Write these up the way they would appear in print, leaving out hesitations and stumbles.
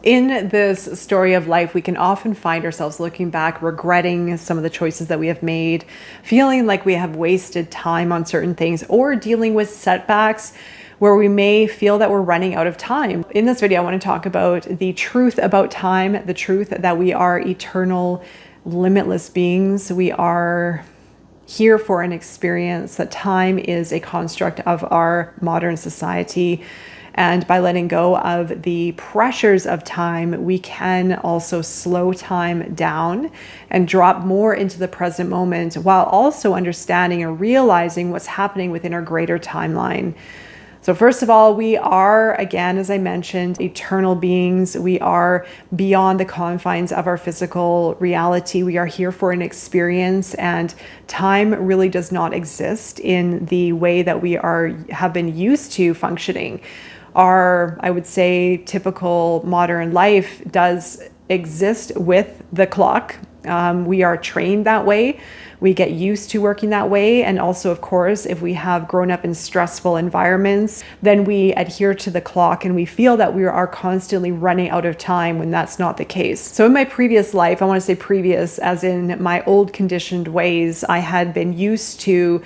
In this story of life, we can often find ourselves looking back, regretting some of the choices that we have made, feeling like we have wasted time on certain things, or dealing with setbacks where we may feel that we're running out of time. In this video, I want to talk about the truth about time, the truth that we are eternal, limitless beings. We are here for an experience, that time is a construct of our modern society. And by letting go of the pressures of time, we can also slow time down and drop more into the present moment, while also understanding and realizing what's happening within our greater timeline. So first of all, we are, again, as I mentioned, eternal beings. We are beyond the confines of our physical reality. We are here for an experience, and time really does not exist in the way that we have been used to functioning. Our, I would say, typical modern life does exist with the clock. We are trained that way. We get used to working that way. And also, of course, if we have grown up in stressful environments, then we adhere to the clock and we feel that we are constantly running out of time when that's not the case. So in my previous life, I want to say previous as in my old conditioned ways, I had been used to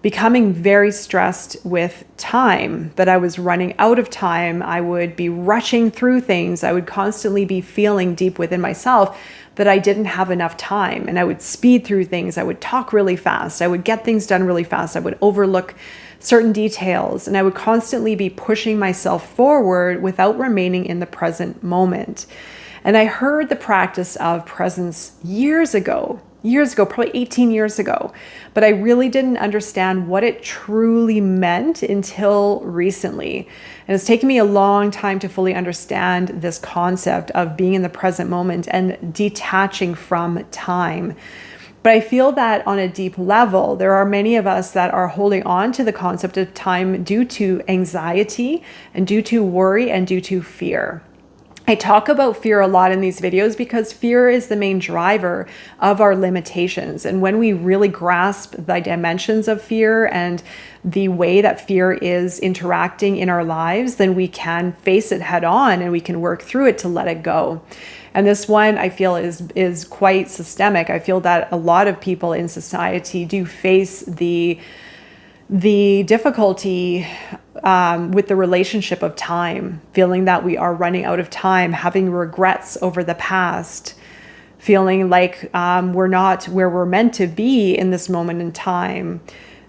becoming very stressed with time, that I was running out of time. I would be rushing through things. I would constantly be feeling deep within myself that I didn't have enough time, and I would speed through things. I would talk really fast. I would get things done really fast. I would overlook certain details, and I would constantly be pushing myself forward without remaining in the present moment. And I heard the practice of presence years ago, probably 18 years ago, but I really didn't understand what it truly meant until recently. And it's taken me a long time to fully understand this concept of being in the present moment and detaching from time. But I feel that on a deep level, there are many of us that are holding on to the concept of time due to anxiety and due to worry and due to fear. I talk about fear a lot in these videos because fear is the main driver of our limitations. And when we really grasp the dimensions of fear and the way that fear is interacting in our lives, then we can face it head on and we can work through it to let it go. And this one I feel is quite systemic. I feel that a lot of people in society do face the difficulty with the relationship of time, feeling that we are running out of time, having regrets over the past, feeling like we're not where we're meant to be in this moment in time.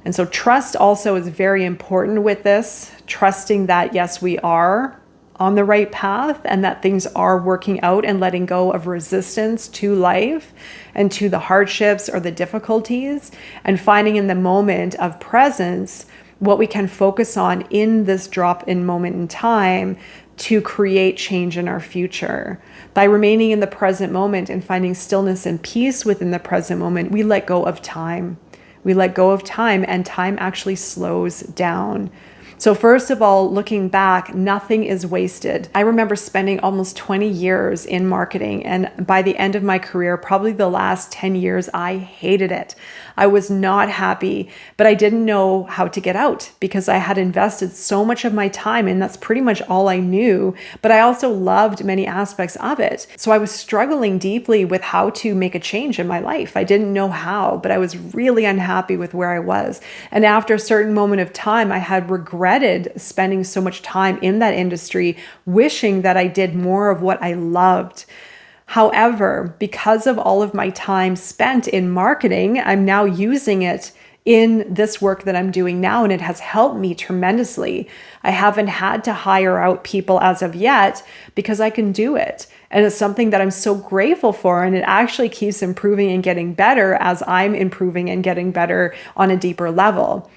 And so trust also is very important with this, trusting that, yes, we are on the right path and that things are working out, and letting go of resistance to life and to the hardships or the difficulties, and finding in the moment of presence what we can focus on in this drop in moment in time to create change in our future. By remaining in the present moment and finding stillness and peace within the present moment, we let go of time. We let go of time, and time actually slows down. So first of all, looking back, nothing is wasted. I remember spending almost 20 years in marketing, and by the end of my career, probably the last 10 years, I hated it. I was not happy, but I didn't know how to get out because I had invested so much of my time, and that's pretty much all I knew. But I also loved many aspects of it. So I was struggling deeply with how to make a change in my life. I didn't know how, but I was really unhappy with where I was. And after a certain moment of time, I had regretted spending so much time in that industry, wishing that I did more of what I loved. However, because of all of my time spent in marketing, I'm now using it in this work that I'm doing now, and it has helped me tremendously. I haven't had to hire out people as of yet because I can do it. And it's something that I'm so grateful for, and it actually keeps improving and getting better as I'm improving and getting better on a deeper level.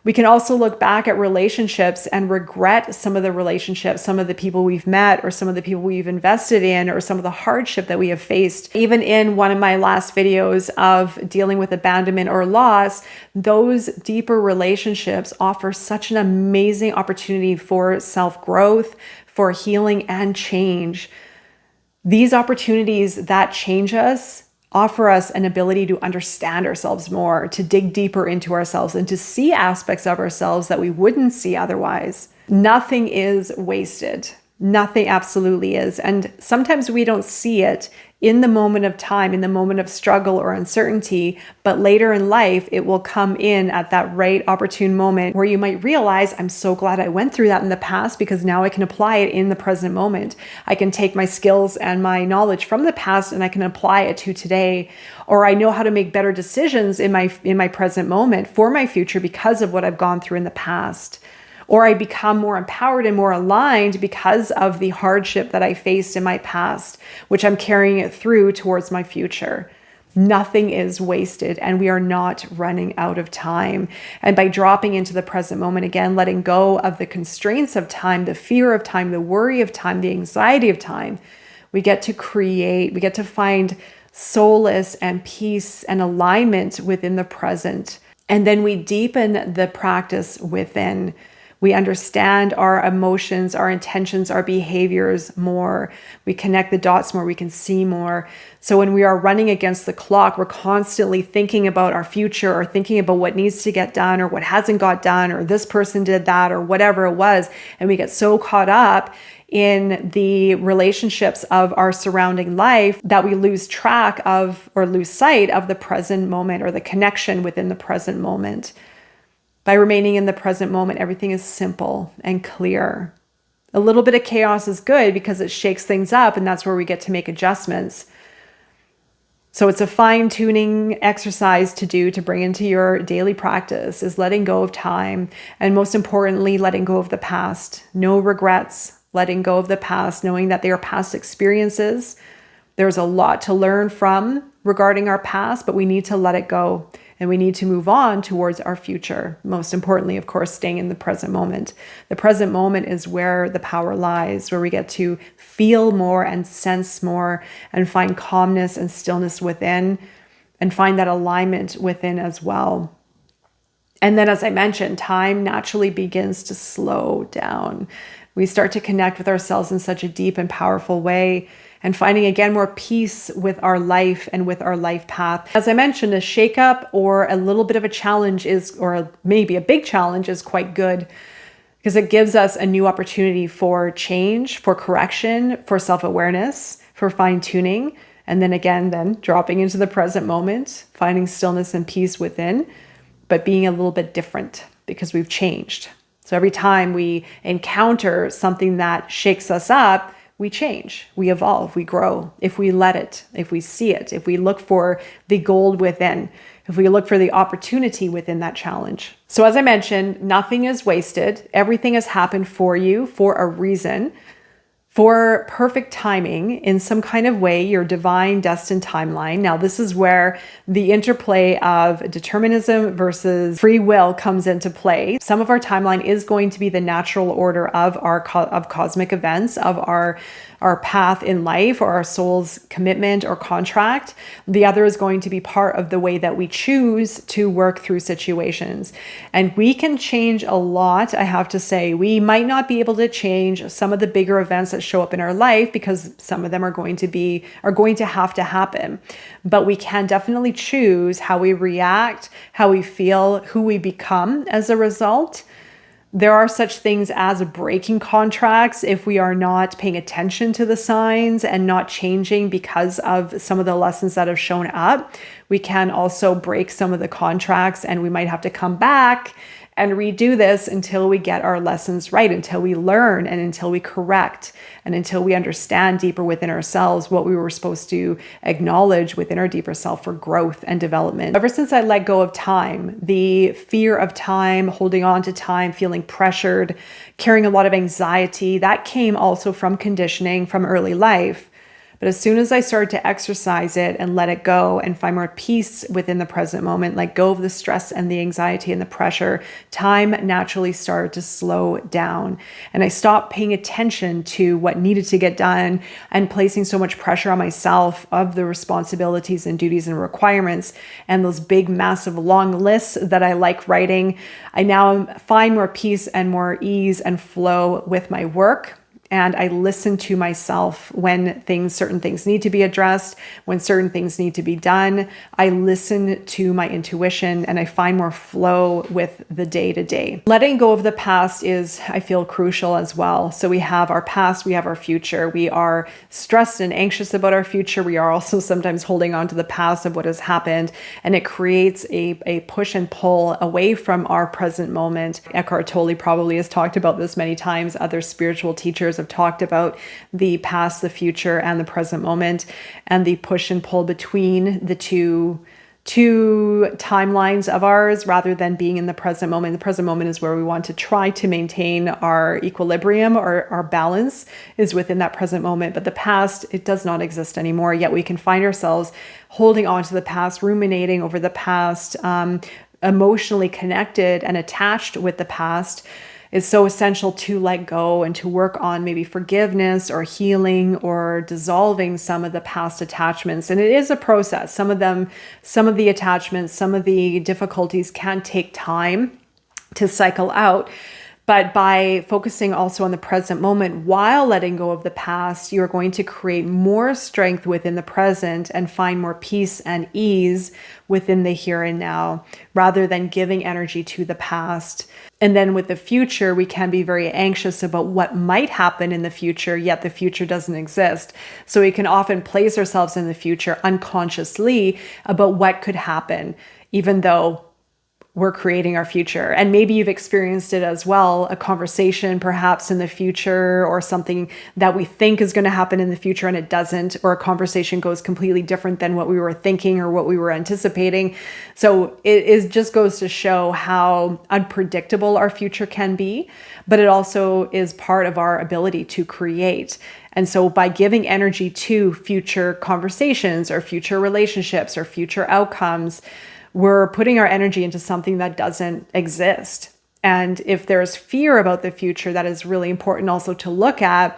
We can also look back at relationships and regret some of the relationships, some of the people we've met, or some of the people we've invested in, or some of the hardship that we have faced. Even in one of my last videos of dealing with abandonment or loss, those deeper relationships offer such an amazing opportunity for self-growth, for healing and change. These opportunities that change us offer us an ability to understand ourselves more, to dig deeper into ourselves, and to see aspects of ourselves that we wouldn't see otherwise. Nothing is wasted. Nothing absolutely is. And sometimes we don't see it in the moment of time, in the moment of struggle or uncertainty, but later in life, it will come in at that right opportune moment where you might realize, I'm so glad I went through that in the past because now I can apply it in the present moment. I can take my skills and my knowledge from the past and I can apply it to today. Or I know how to make better decisions in my present moment for my future because of what I've gone through in the past. Or I become more empowered and more aligned because of the hardship that I faced in my past, which I'm carrying it through towards my future. Nothing is wasted and we are not running out of time. And by dropping into the present moment again, letting go of the constraints of time, the fear of time, the worry of time, the anxiety of time, we get to create, we get to find solace and peace and alignment within the present. And then we deepen the practice within. We understand our emotions, our intentions, our behaviors more. We connect the dots more. We can see more. So when we are running against the clock, we're constantly thinking about our future or thinking about what needs to get done or what hasn't got done or this person did that or whatever it was. And we get so caught up in the relationships of our surrounding life that we lose track of or lose sight of the present moment or the connection within the present moment. By remaining in the present moment, everything is simple and clear. A little bit of chaos is good because it shakes things up, and that's where we get to make adjustments. So it's a fine-tuning exercise to do to bring into your daily practice is letting go of time, and most importantly, letting go of the past. No regrets, letting go of the past, knowing that they are past experiences. There's a lot to learn from regarding our past, but we need to let it go. And we need to move on towards our future. Most importantly, of course, staying in the present moment. The present moment is where the power lies, where we get to feel more and sense more and find calmness and stillness within and find that alignment within as well. And then, as I mentioned, time naturally begins to slow down. We start to connect with ourselves in such a deep and powerful way, and finding again more peace with our life and with our life path. As I mentioned, a shakeup or a little bit of a challenge is, or maybe a big challenge is quite good because it gives us a new opportunity for change, for correction, for self-awareness, for fine-tuning. And then again, dropping into the present moment, finding stillness and peace within, but being a little bit different because we've changed. So every time we encounter something that shakes us up, we change, we evolve, we grow. If we let it, if we see it, if we look for the gold within, if we look for the opportunity within that challenge. So as I mentioned, nothing is wasted. Everything has happened for you for a reason, for perfect timing in some kind of way, your divine destined timeline. Now, this is where the interplay of determinism versus free will comes into play. Some of our timeline is going to be the natural order of our cosmic events, of our path in life or our soul's commitment or contract. The other is going to be part of the way that we choose to work through situations. And we can change a lot, I have to say. We might not be able to change some of the bigger events that show up in our life because some of them are going to have to happen. But we can definitely choose how we react, how we feel, who we become as a result. There are such things as breaking contracts if we are not paying attention to the signs and not changing because of some of the lessons that have shown up. We can also break some of the contracts and we might have to come back and redo this until we get our lessons right, until we learn and until we correct and until we understand deeper within ourselves what we were supposed to acknowledge within our deeper self for growth and development. Ever since I let go of time, the fear of time, holding on to time, feeling pressured, carrying a lot of anxiety, that came also from conditioning from early life. But as soon as I started to exercise it and let it go and find more peace within the present moment, let go of the stress and the anxiety and the pressure, time naturally started to slow down. And I stopped paying attention to what needed to get done and placing so much pressure on myself of the responsibilities and duties and requirements and those big, massive, long lists that I like writing. I now find more peace and more ease and flow with my work and I listen to myself when certain things need to be addressed, when certain things need to be done. I listen to my intuition and I find more flow with the day to day. Letting go of the past is, I feel, crucial as well. So we have our past, we have our future. We are stressed and anxious about our future. We are also sometimes holding on to the past of what has happened, and it creates a push and pull away from our present moment. Eckhart Tolle probably has talked about this many times. Other spiritual teachers have talked about the past, the future, and the present moment, and the push and pull between the two timelines of ours rather than being in the present moment. The present moment is where we want to try to maintain our equilibrium or our balance is within that present moment. But the past, it does not exist anymore. Yet we can find ourselves holding on to the past, ruminating over the past, emotionally connected and attached with the past. Is so essential to let go and to work on maybe forgiveness or healing or dissolving some of the past attachments. And it is a process. Some of the attachments, some of the difficulties can take time to cycle out. But by focusing also on the present moment while letting go of the past, you're going to create more strength within the present and find more peace and ease within the here and now, rather than giving energy to the past. And then with the future, we can be very anxious about what might happen in the future, yet the future doesn't exist. So we can often place ourselves in the future unconsciously about what could happen, even though we're creating our future. And maybe you've experienced it as well, a conversation perhaps in the future, or something that we think is going to happen in the future and it doesn't, or a conversation goes completely different than what we were thinking or what we were anticipating. So it just goes to show how unpredictable our future can be, but it also is part of our ability to create. And so by giving energy to future conversations or future relationships or future outcomes, we're putting our energy into something that doesn't exist. And if there's fear about the future, that is really important also to look at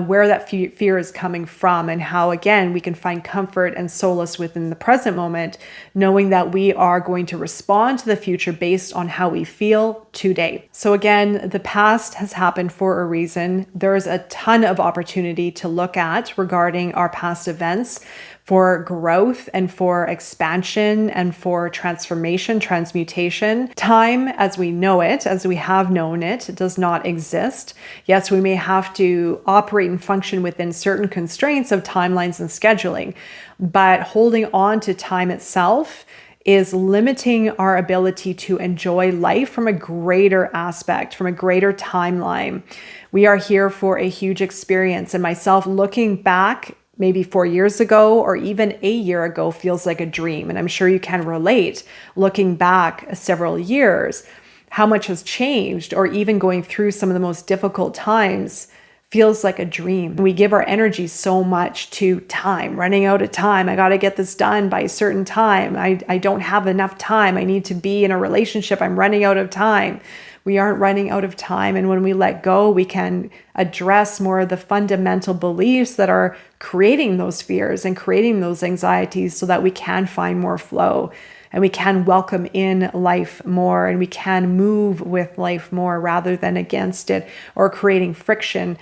where that fear is coming from, and how, again, we can find comfort and solace within the present moment, knowing that we are going to respond to the future based on how we feel today. So again, the past has happened for a reason. There's a ton of opportunity to look at regarding our past events, for growth and for expansion and for transformation, transmutation. Time as we know it, as we have known it, does not exist. Yes, we may have to operate and function within certain constraints of timelines and scheduling, but holding on to time itself is limiting our ability to enjoy life from a greater aspect, from a greater timeline. We are here for a huge experience, and myself looking back maybe 4 years ago or even a year ago feels like a dream. And I'm sure you can relate, looking back several years, how much has changed, or even going through some of the most difficult times feels like a dream. We give our energy so much to time, running out of time. I got to get this done by a certain time. I don't have enough time. I need to be in a relationship. I'm running out of time. We aren't running out of time. And when we let go, we can address more of the fundamental beliefs that are creating those fears and creating those anxieties, so that we can find more flow and we can welcome in life more, and we can move with life more rather than against it or creating friction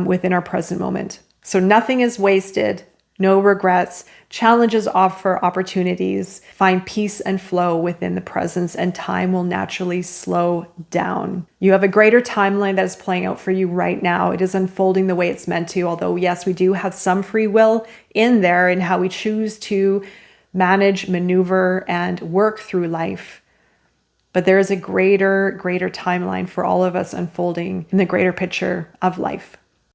within our present moment. So nothing is wasted. No regrets. Challenges offer opportunities. Find peace and flow within the presence, and time will naturally slow down. You have a greater timeline that is playing out for you right now. It is unfolding the way it's meant to, although yes, we do have some free will in there in how we choose to manage, maneuver, and work through life. But there is a greater timeline for all of us unfolding in the greater picture of life.